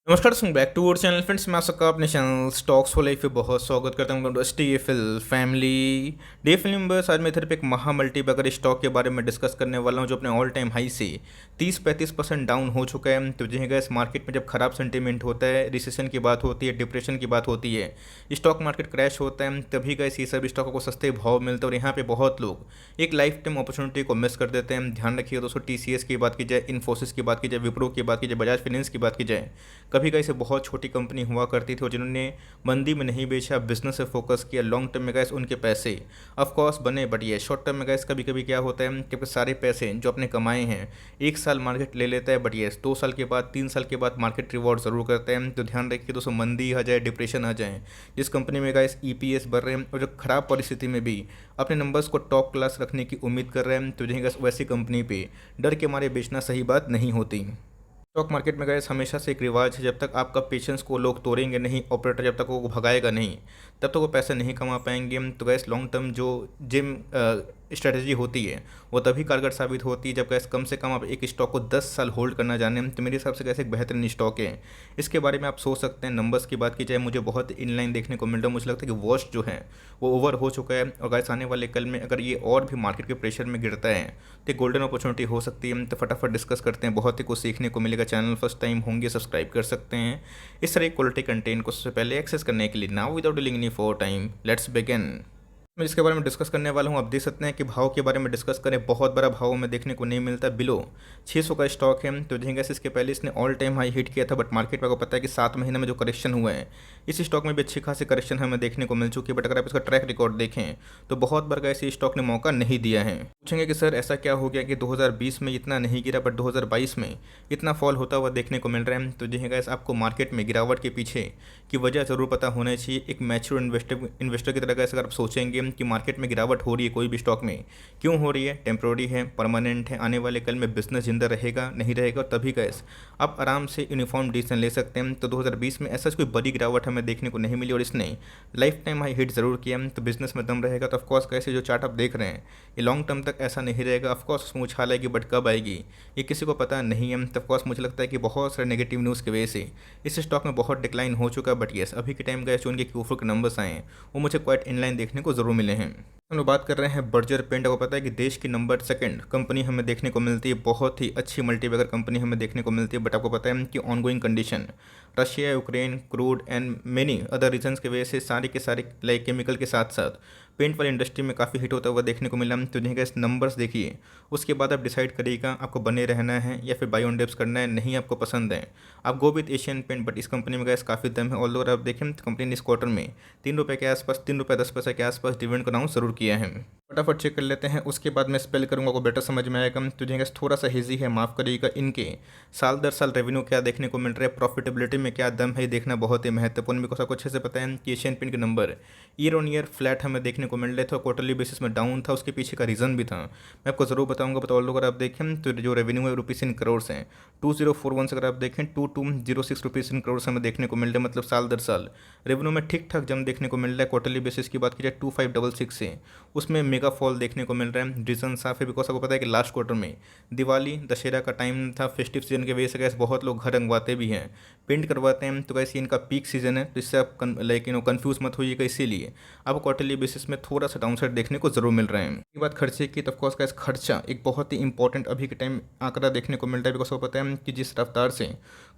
नमस्कार दोस्तों, back to our channel friends. मैं आप सबका अपने चैनल स्टॉक्स फॉर लाइफ पे बहुत स्वागत करता हूँ। डीएफएल फैमिली डीएफएल मेंबर्स, आज मैं इधर पे एक महा मल्टीबैगर स्टॉक के बारे में डिस्कस करने वाला हूँ जो अपने ऑल टाइम हाई से 30-35% डाउन हो चुका है। तो जी गैस, मार्केट में जब खराब सेंटीमेंट होता है, रिसेशन की बात होती है, डिप्रेशन की बात होती है, स्टॉक मार्केट क्रैश होता है, तभी गैस ये सब स्टॉकों को सस्ते भाव मिलते हैं। और यहाँ पे बहुत लोग एक लाइफ टाइम अपॉर्चुनिटी को मिस कर देते हैं। ध्यान रखिए दोस्तों, टीसीएस की बात की जाए, इन्फोसिस की बात की जाए, विप्रो की बात की जाए, बजाज फाइनेंस की बात की जाए, कभी कभी से बहुत छोटी कंपनी हुआ करती थी और जिन्होंने मंदी में नहीं बेचा, बिजनेस से फोकस किया, लॉन्ग टर्म में गैस उनके पैसे ऑफ कोर्स बने। बट ये शॉर्ट टर्म में गैस कभी कभी क्या होता है कि सारे पैसे जो आपने कमाए हैं एक साल मार्केट ले लेता है, बट ये 2 साल के बाद 3 साल के बाद मार्केट रिवॉर्ड जरूर करते हैं। तो ध्यान रखिए दोस्तों, मंदी आ जाए, डिप्रेशन आ जाए, जिस कंपनी में गैस ईपीएस बढ़ रहे हैं और जो खराब परिस्थिति में भी अपने नंबर्स को टॉप क्लास रखने की उम्मीद कर रहे हैं, तो गैस वैसी कंपनी पे डर के मारे बेचना सही बात नहीं होती। स्टॉक मार्केट में गैस हमेशा से एक रिवाज है, जब तक आपका पेशेंस को लोग तोड़ेंगे नहीं, ऑपरेटर जब तक वो भगाएगा नहीं, तब तक वो पैसे नहीं कमा पाएंगे। तो गैस लॉन्ग टर्म जो जिम स्ट्रेटजी होती है वो तभी कारगर साबित होती है जब गैस कम से कम आप एक स्टॉक को 10 साल होल्ड करना जाने। तो मेरे हिसाब से गैस एक बेहतरीन स्टॉक है, इसके बारे में आप सोच सकते हैं। नंबर्स की बात की जाए, मुझे बहुत इनलाइन देखने को मिल रहा है। मुझे लगता है कि वॉस्ट जो है वो ओवर हो चुका है और गैस आने वाले कल में अगर ये और भी मार्केट के प्रेशर में गिरता है तो गोल्डन अपॉर्चुनिटी हो सकती है। तो फटाफट डिस्कस करते हैं, बहुत ही कुछ सीखने को मिलेगा। चैनल फर्स्ट टाइम होंगे सब्सक्राइब कर सकते हैं इस तरह क्वालिटी कंटेंट को सबसे पहले एक्सेस करने के लिए। Now without dealing any for time, let's begin. मैं इसके बारे में डिस्कस करने वाला हूँ। आप देख सकते हैं कि भाव के बारे में डिस्कस करें, बहुत बड़ा भाव में देखने को नहीं मिलता। बिलो 600 का स्टॉक है। तो झेंगस इसके पहले इसने ऑल टाइम हाई हिट किया था, बट मार्केट में आपको पता है कि 7 महीने में जो करेक्शन हुआ है इस स्टॉक में भी अच्छी खासी करेक्शन हमें देखने को मिल चुकी है। बट अगर आप इसका ट्रैक रिकॉर्ड देखें तो बहुत बार का ऐसे स्टॉक ने मौका नहीं दिया है। पूछेंगे कि सर ऐसा क्या हो गया कि 2020 में इतना नहीं गिरा बट 2022 में इतना फॉल होता हुआ देखने को मिल रहा है। तो झेंगस आपको मार्केट में गिरावट के पीछे की वजह ज़रूर पता होना चाहिए। एक मैच्योर इन्वेस्टर की तरह अगर आप सोचेंगे कि मार्केट में गिरावट हो रही है कोई भी स्टॉक में, क्यों हो रही है, टेम्प्रोरी है, परमानेंट है, आने वाले कल में बिजनेस जिंदा रहेगा नहीं रहेगा, और तभी गैस आप आराम से यूनिफॉर्म डिसीजन ले सकते हैं। तो 2020 में ऐसा कोई बड़ी गिरावट हमें देखने को नहीं मिली और इसने लाइफ टाइम हाई हिट जरूर किया। तो बिजनेस में दम रहेगा। तो ऑफकोर्स कैसे जो चार्ट आप देख रहे हैं ये लॉन्ग टर्म तक ऐसा नहीं रहेगा। ऑफकोर्स उसमें उछाल आएगी, बट कब आएगी ये किसी को पता नहीं है। तो ऑफकोर्स मुझे लगता है कि बहुत सारे नेगेटिव न्यूज़ की वजह से इस स्टॉक में बहुत डिक्लाइन हो चुका है। बट येस, अभी के टाइम गए जो उनके Q4 के नंबर्स आए हैं वो मुझे क्वाइट इनलाइन देखने को जरूर मिले हैं। हम लोग बात कर रहे हैं बर्जर पेंट। आपको पता है कि देश की नंबर 2 कंपनी हमें देखने को मिलती है, बहुत ही अच्छी मल्टीबैगर कंपनी हमें देखने को मिलती है। बट आपको पता है कि ongoing condition Russia, Ukraine, crude and many other reasons की वजह से सारे के सारे लाइक केमिकल के साथ साथ पेंट वाली इंडस्ट्री में काफ़ी हिट होता हुआ देखने को मिला। तो जिनके नंबर्स देखिए, उसके बाद आप डिसाइड करिएगा आपको बने रहना है या फिर बाई ऑन डिप्स करना है। नहीं आपको पसंद है आप go with Asian Paint, but इस कंपनी में गैस काफ़ी दम है। ऑल ओवर आप देखें तो कंपनी ने इस क्वार्टर में 3 रुपये के आसपास, 3 रुपये 10 पैसे के आसपास डिविडेंड को अनाउंस जरूर किया है। फटाफट चेक कर लेते हैं, उसके बाद मैं स्पेल करूंगा, को बेटर समझ में आएगा। तो जिनका थोड़ा सा हेजी है, माफ़ करिएगा। इनके साल दर साल रेवेन्यू क्या देखने को मिल रहा है, प्रॉफिटेबिलिटी में क्या दम है, देखना बहुत ही महत्वपूर्ण। बिकॉज आपको अच्छे से पता है कि एशियन पेंट के number year on year flat हमें देखने को मिल रहे थे, क्वार्टरली बेसिस में डाउन था। उसके पीछे का रीज़न भी था, मैं आपको जरूर बताऊंगा। बट ऑल अगर आप देखें तो जो रेवेन्यू है रुपीज़ इन करोड़ हैं, 2041 से अगर आप देखें 2206 रुपीज़ इन करोड़ हमें देखने को मिल रहे हैं। मतलब साल दर साल रेवेन्यू में ठीक ठाक जम देखने को मिल रहा है। क्वार्टरली बेसिस की बात की जाए 2566 से उसमें मेगा फॉल देखने को मिल रहा है। रीज़न साफ है, बिकॉज आपको पता है कि लास्ट क्वार्टर में दिवाली दशहरा का टाइम था, फेस्टिव सीजन की वजह से गैस बहुत लोग घर रंगवाते भी हैं, पेंट करवाते हैं। तो गैस इनका पीक सीजन है, तो इससे आप लाइक कन्फ्यूज मत होइएगा। इसीलिए आपको क्वार्टरली बेसिस में थोड़ा सा डाउनसाइड देखने को जरूर मिल रहे हैं। ये बात खर्चे की, तो ऑफकोर्स गैस खर्चा एक बहुत ही इंपॉर्टेंट अभी के टाइम आंकड़ा देखने को मिल रहा है। बिकॉज आपको पता है कि जिस रफ्तार से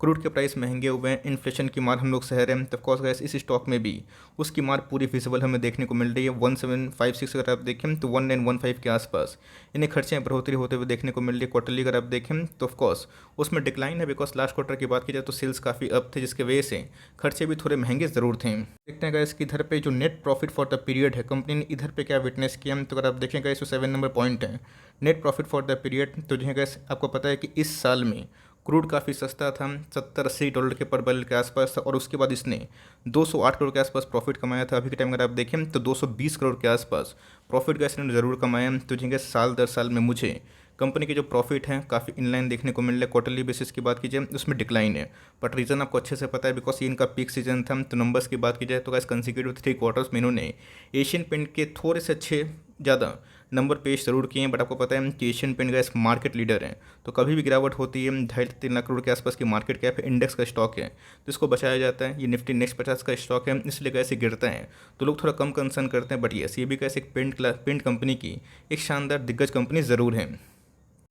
क्रूड के प्राइस महंगे हुए हैं, इन्फ्लेशन की मार हम लोग सह रहे हैं, तो ऑफकोर्स गैस इस स्टॉक में भी उसकी मार पूरी विजिबल हमें देखने को मिल रही है। 1756 अगर आप देखें तो 1915 के आसपास इन्हें खर्चे बढ़ोतरी होते हुए देखने को मिल रही है। क्वार्टरली अगर आप देखें तो ऑफकोर्स उसमें डिक्लाइन है, बिकॉज लास्ट क्वार्टर की बात की जाए तो सेल्स काफ़ी अप थे, जिसके वजह से खर्चे भी थोड़े महंगे ज़रूर थे। देखते हैं गैस कि इधर पे जो net profit for the period है कंपनी ने इधर पे क्या विटनेस किया। तो अगर आप देखें गैस तो 7 नंबर पॉइंट है net profit for the period. तो जो है गैस आपको पता है कि इस साल में क्रूड काफ़ी सस्ता था, 70-80 डॉलर के पर बैरल के आसपास था, और उसके बाद इसने 208 करोड़ के आसपास प्रॉफिट कमाया था। अभी के टाइम अगर आप देखें तो 220 करोड़ के आसपास प्रॉफिट गैस ने ज़रूर कमाया। तो जिनके साल दर साल में मुझे कंपनी के जो प्रॉफिट हैं काफ़ी इनलाइन देखने को मिल रहा है। क्वार्टरली बेसिस की बात की जाए उसमें डिक्लाइन है, बट रीज़न आपको अच्छे से पता है, बिकॉज ये इनका पीक सीजन था। तो नंबर्स की बात की जाए तो गैस कंसिक्यूटिव 3 क्वार्टर्स में इन्होंने एशियन पेंट के थोड़े से अच्छे ज़्यादा नंबर पेश ज़रूर किए हैं, बट आपको पता है कि एशियन पेंट गैस मार्केट लीडर है, तो कभी भी गिरावट होती है 2.5 से 3 लाख करोड़ के आसपास की मार्केट कैप है, इंडेक्स का स्टॉक है, तो इसको बचाया जाता है। ये निफ्टी नेक्स्ट 50 का स्टॉक है, इसलिए कैसे गिरता है तो लोग थोड़ा कम कंसर्न करते हैं, बट यस ये भी कैसे एक पेंट कंपनी की एक शानदार दिग्गज कंपनी ज़रूर है।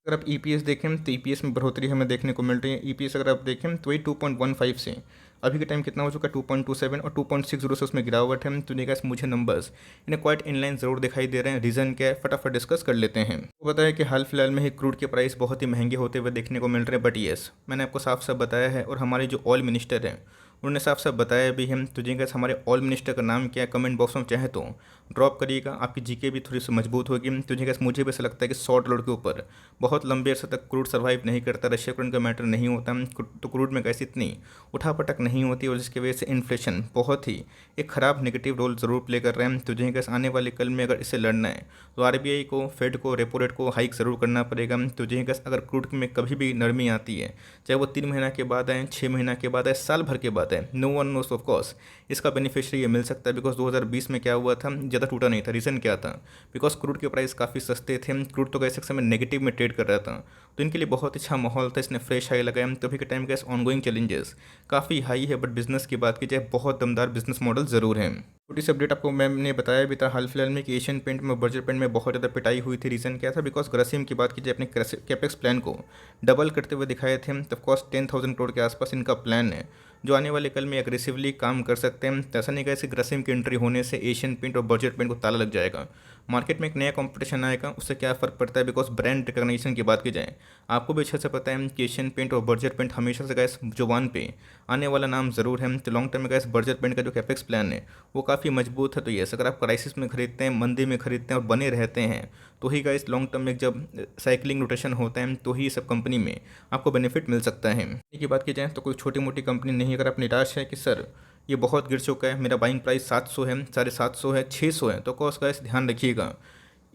अगर आप ईपीएस देखें तो ईपीएस में बढ़ोतरी हमें देखने को मिल रही है। ईपीएस अगर आप देखें तो वही 2.15 से अभी के टाइम कितना हो चुका है 2.27 और 2.60 से उसमें गिरावट है। तो देखा मुझे नंबर्स इन्हें क्वाइट इनलाइन ज़रूर दिखाई दे रहे हैं। रीज़न क्या है फटाफट डिस्कस कर लेते हैं। वो पता है कि हाल फिलहाल में ही क्रूड के प्राइस बहुत ही महंगे होते हुए देखने को मिल रहे हैं, बट येस मैंने आपको साफ साफ बताया है, और हमारे जो ऑयल मिनिस्टर हैं उन्होंने साफ साफ बताया भी हम तुझे कैसे हमारे ऑयल मिनिस्टर का नाम क्या है कमेंट बॉक्स में चाहे तो ड्रॉप करिएगा, आपकी जीके भी थोड़ी सी मजबूत होगी। तुझे कैसे मुझे भी ऐसा लगता है कि $100 के ऊपर बहुत लंबे अर्से तक क्रूड सर्वाइव नहीं करता, रशिया यूक्रेन का मैटर नहीं होता, तो क्रूड में कैसे इतनी उठापटक नहीं होती, और जिसकी वजह से इन्फ्लेशन बहुत ही एक ख़राब नेगेटिव रोल ज़रूर प्ले कर रहे हैं। तुझे कैसे आने वाले कल में अगर इसे लड़ना है तो आरबीआई को, फेड को, रेपो रेट को हाइक ज़रूर करना पड़ेगा। तुझे कैसे अगर क्रूड में कभी भी नरमी आती है, चाहे वो 3 महीना के बाद आए, 6 महीना के बाद आए, साल भर के बाद आए, no one knows of course इसका बेनिफिशियरी ये मिल सकता है। बिकॉज 2020 में क्या हुआ था, ज़्यादा टूटा नहीं था। रीज़न क्या था, बिकॉज क्रूड के प्राइस काफ़ी सस्ते थे, क्रूड तो कैसे समय नेगेटिव में ट्रेड कर रहा था, तो इनके लिए बहुत अच्छा माहौल था, इसने फ्रेश हाई लगाया। तभी के टाइम के ऑनगोइंग चैलेंजेस काफ़ी हाई है, बट बिजनेस की बात की जाए बहुत दमदार बिजनेस मॉडल ज़रूर है। छोटी सी अपडेट आपको मैंने बताया भी था हाल फिलहाल में कि एशियन पेंट में, बर्जर पेंट में बहुत ज़्यादा पिटाई हुई थी। रीज़न क्या था, बिकॉज ग्रासिम की बात की जाए अपने कैपेक्स प्लान को डबल करते हुए दिखाए थे। तो ऑफकोर्स 10,000 करोड़ के आसपास इनका प्लान है, जो आने वाले कल में एग्रेसिवली काम कर सकते हैं। ऐसा नहीं कैसे ग्रासिम की एंट्री होने से एशियन पेंट और बर्जर पेंट को ताला लग जाएगा, मार्केट में एक नया कंपटीशन आएगा, उससे क्या फ़र्क पड़ता है। बिकॉज ब्रांड रिकग्निशन की बात की जाए, आपको भी अच्छे से पता है कि एशियन पेंट और बर्जर पेंट हमेशा से गैस जुबान पे आने वाला नाम ज़रूर है। तो लॉन्ग टर्म में गैस बर्जर पेंट का जो कैपेक्स प्लान है वो काफ़ी मजबूत है। तो ये अगर आप क्राइसिस में खरीदते हैं, मंदी में खरीदते हैं और बने रहते हैं, तो ही गैस लॉन्ग टर्म में जब साइकिलिंग रोटेशन होता है तो ही सब कंपनी में आपको बेनिफिट मिल सकता है। की बात की जाए तो कोई छोटी मोटी कंपनी नहीं। अगर आप निराश है कि सर ये बहुत गिर चुका है, मेरा बाइंग प्राइस 700 है, 750 है, 600 है, तो कॉस्ट का ध्यान रखिएगा।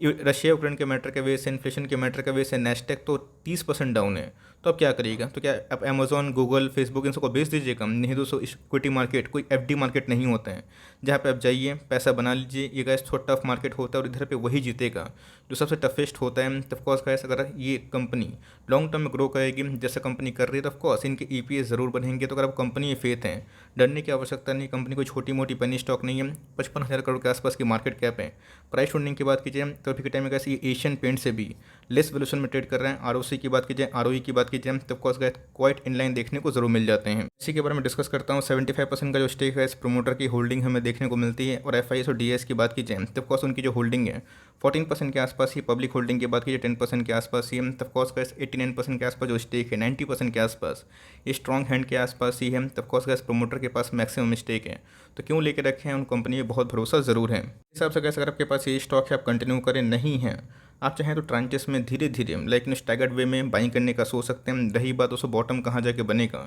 रशिया यूक्रेन के मैटर के वजह से, इन्फ्लेशन के मैटर के वजह से नेस्टेक तो 30% डाउन है, तो अब क्या करिएगा। तो क्या आप अमेजोन, गूगल, फेसबुक इन सबको बेच दीजिएगा? नहीं दोस्तों, इक्विटी मार्केट कोई एफडी मार्केट नहीं होता है जहाँ पे आप जाइए पैसा बना लीजिए। ये गैस थोड़ा टफ मार्केट होता है और इधर पे वही जीतेगा जो सबसे टफेस्ट होता है। तो ऑफकोर्स गैस अगर ये कंपनी लॉन्ग टर्म में ग्रो करेगी जैसे कंपनी कर रही है, तो ऑफकोर्स इनके ईपीएस ज़रूर बढ़ेंगे। तो अगर आप कंपनी में फेथ हैं, डरने की आवश्यकता नहीं। कंपनी कोई छोटी मोटी पेनी स्टॉक नहीं है, 55,000 करोड़ के आसपास की मार्केट कैप है। प्राइस टूटने की बात कीजिए तो अभी के टाइम में कैसे ये एशियन पेंट से भी लेस वैल्यूएशन में ट्रेड कर रहे हैं। आरओसी की बात कीजिए, आरओई की बात कीजिए, तो ऑफकोर्स गैस क्वाइट इनलाइन देखने को जरूर मिल जाते हैं। इसी के बारे में डिस्कस करता हूँ। 75% का जो स्टेक है इस प्रोमोटर की होल्डिंग हमें देखने को मिलती है। और एफआईएस और डीएस की बात कीजिए तो ऑफकोर्स उनकी जो होल्डिंग है 14% के आसपास ही। पब्लिक होल्डिंग की बात कीजिए 10% के आसपास ही है। तो ऑफकोर्स गैस 89% के आसपास जो स्टेक है, 90% के आसपास ये स्ट्रॉन्ग हैंड के आसपास ही है। तो ऑफकोर्स गैस प्रोमोटर के पास मैक्सिमम स्टेक है, तो क्यों लेके रखे हैं, उन कंपनी में बहुत भरोसा ज़रूर है। इस हिसाब से गैस अगर आपके पास ये स्टॉक है आप कंटिन्यू करें, नहीं है आप चाहें तो ट्रांचेस में धीरे धीरे लाइक इन स्टैगर्ड वे में बाइंग करने का सोच सकते हैं। रही बात उसको बॉटम कहाँ जाके बनेगा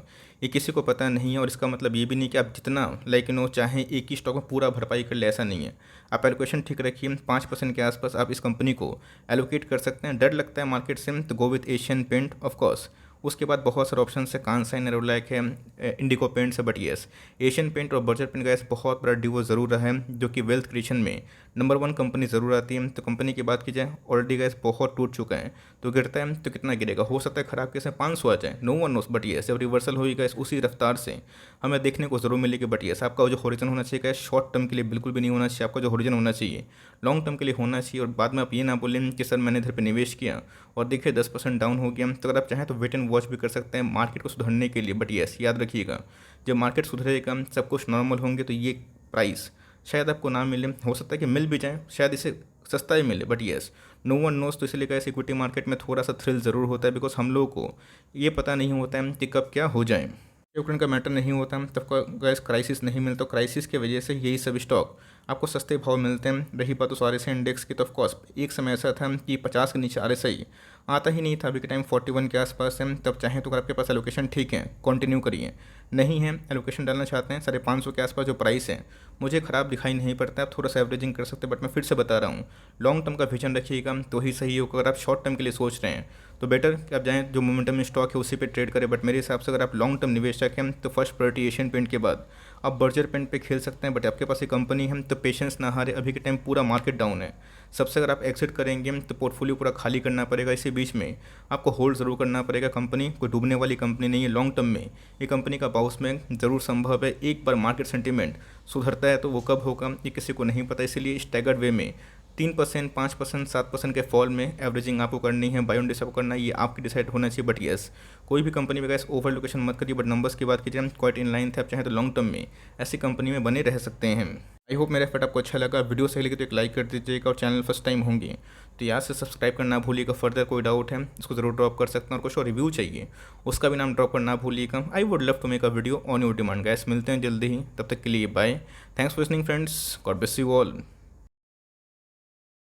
ये किसी को पता नहीं है, और इसका मतलब ये भी नहीं कि आप जितना लाइक चाहें एक ही स्टॉक में पूरा भरपाई कर ले, ऐसा नहीं है। आप एलोकेशन ठीक रखिए, 5% के आसपास आप इस कंपनी को एलोकेट कर सकते हैं। डर लगता है मार्केट से तो go with Asian Paint of course. उसके बाद बहुत सारे ऑप्शन है, कांसाइन, एरोलैक है, इंडिको पेंट्स है, बट येस एशियन पेंट और बर्जर पेंट का ऐसा बहुत बड़ा डिवो ज़रूर रहा है, जो कि वेल्थ क्रिएशन में नंबर 1 कंपनी ज़रूर आती है। तो कंपनी की बात की जाए ऑलरेडी गैस बहुत टूट चुका है, तो गिरता है तो कितना गिरेगा, हो सकता है खराब केस में 500 आ जाए, no one knows, but yes जब रिवर्सल होगी गैस उसी रफ्तार से हमें देखने को जरूर मिलेगी। बट येस आपका जो होरिजन होना चाहिए गैस शॉर्ट टर्म के लिए बिल्कुल भी नहीं होना चाहिए, आपका जो होरिजन होना चाहिए लॉन्ग टर्म के लिए होना चाहिए। और बाद में आप ये ना बोलें कि सर मैंने इधर पे निवेश किया और देखिए 10% डाउन हो गया। तो अगर आप चाहें तो वेट एंड वॉच भी कर सकते हैं मार्केट को सुधरने के लिए। बट येस याद रखिएगा जब मार्केट सुधरेगा, सब कुछ नॉर्मल होंगे, तो ये प्राइस शायद आपको ना मिले, हो सकता है कि मिल भी जाए, शायद इसे सस्ता ही मिले, but yes no one knows. तो इसलिए कैसे इक्विटी मार्केट में थोड़ा सा थ्रिल ज़रूर होता है, बिकॉज हम लोगों को ये पता नहीं होता है कि कब क्या हो जाए। यूक्रेन का मैटर नहीं होता तब गैस क्राइसिस नहीं मिलता, क्राइसिस की वजह से यही सब स्टॉक आपको सस्ते भाव मिलते हैं। रही बात उस RSI इंडेक्स की, तो ऑफकोर्स एक समय ऐसा था कि 50 के नीचे RSI आता ही नहीं था। अभी के टाइम 41 के आसपास है। तब चाहें तो अगर आपके पास एलोकेशन ठीक है कंटिन्यू करिए, नहीं है एलोकेशन डालना चाहते हैं 550 के आसपास जो प्राइस है मुझे ख़राब दिखाई नहीं पड़ता है, आप थोड़ा सा एवरेजिंग कर सकते हैं। बट मैं फिर से बता रहा हूँ लॉन्ग टर्म का विजन रखिएगा तो ही सही होगा। अगर आप शॉर्ट टर्म के लिए सोच रहे हैं तो बेटर कि आप जाएँ जो मोमेंटम में स्टॉक है उसी पे ट्रेड करें। बट मेरे हिसाब से अगर आप लॉन्ग टर्म निवेशक हैं तो फर्स्ट प्रायोरिटी एशियन पेंट के बाद आप बर्जर पेन पे खेल सकते हैं, बट आपके पास एक कंपनी है तो पेशेंस ना हारे, अभी के टाइम पूरा मार्केट डाउन है। सबसे अगर आप एग्जिट करेंगे तो पोर्टफोलियो पूरा खाली करना पड़ेगा, इसी बीच में आपको होल्ड ज़रूर करना पड़ेगा। कंपनी कोई डूबने वाली कंपनी नहीं है, लॉन्ग टर्म में ये कंपनी का बाउंस बैक ज़रूर संभव है। एक बार मार्केट सेंटीमेंट सुधरता है तो वो कब होगा ये किसी को नहीं पता, इसीलिए स्टैगर्ड वे में 3%, 5%, 7% के फॉल में एवरेजिंग आपको करनी है, बाय ऑन डिस आपको करना है, ये आपकी डिसाइड होना चाहिए। बट यस, कोई भी कंपनी में गैस ओवर लोकेशन मत करिए, बट नंबर्स की बात कीजिए हम क्वाइट इन लाइन थे, आप चाहें तो लॉन्ग टर्म में ऐसी कंपनी में बने रह सकते हैं। आई होप मेरा एफर्ट आपको अच्छा लगा। वीडियो सही लगी तो एक लाइक कर दीजिएगा, और चैनल फर्स्ट टाइम होंगे तो याद से सब्सक्राइब करना भूलिएगा। फर्दर कोई डाउट है उसको जरूर ड्रॉप कर सकते हैं, और कुछ और रिव्यू चाहिए उसका भी नाम ड्रॉप करना भूलिएगा। I would love to make a video on your demand. गैस मिलते हैं जल्दी ही, तब तक के लिए bye. Thanks for listening friends, God bless you all.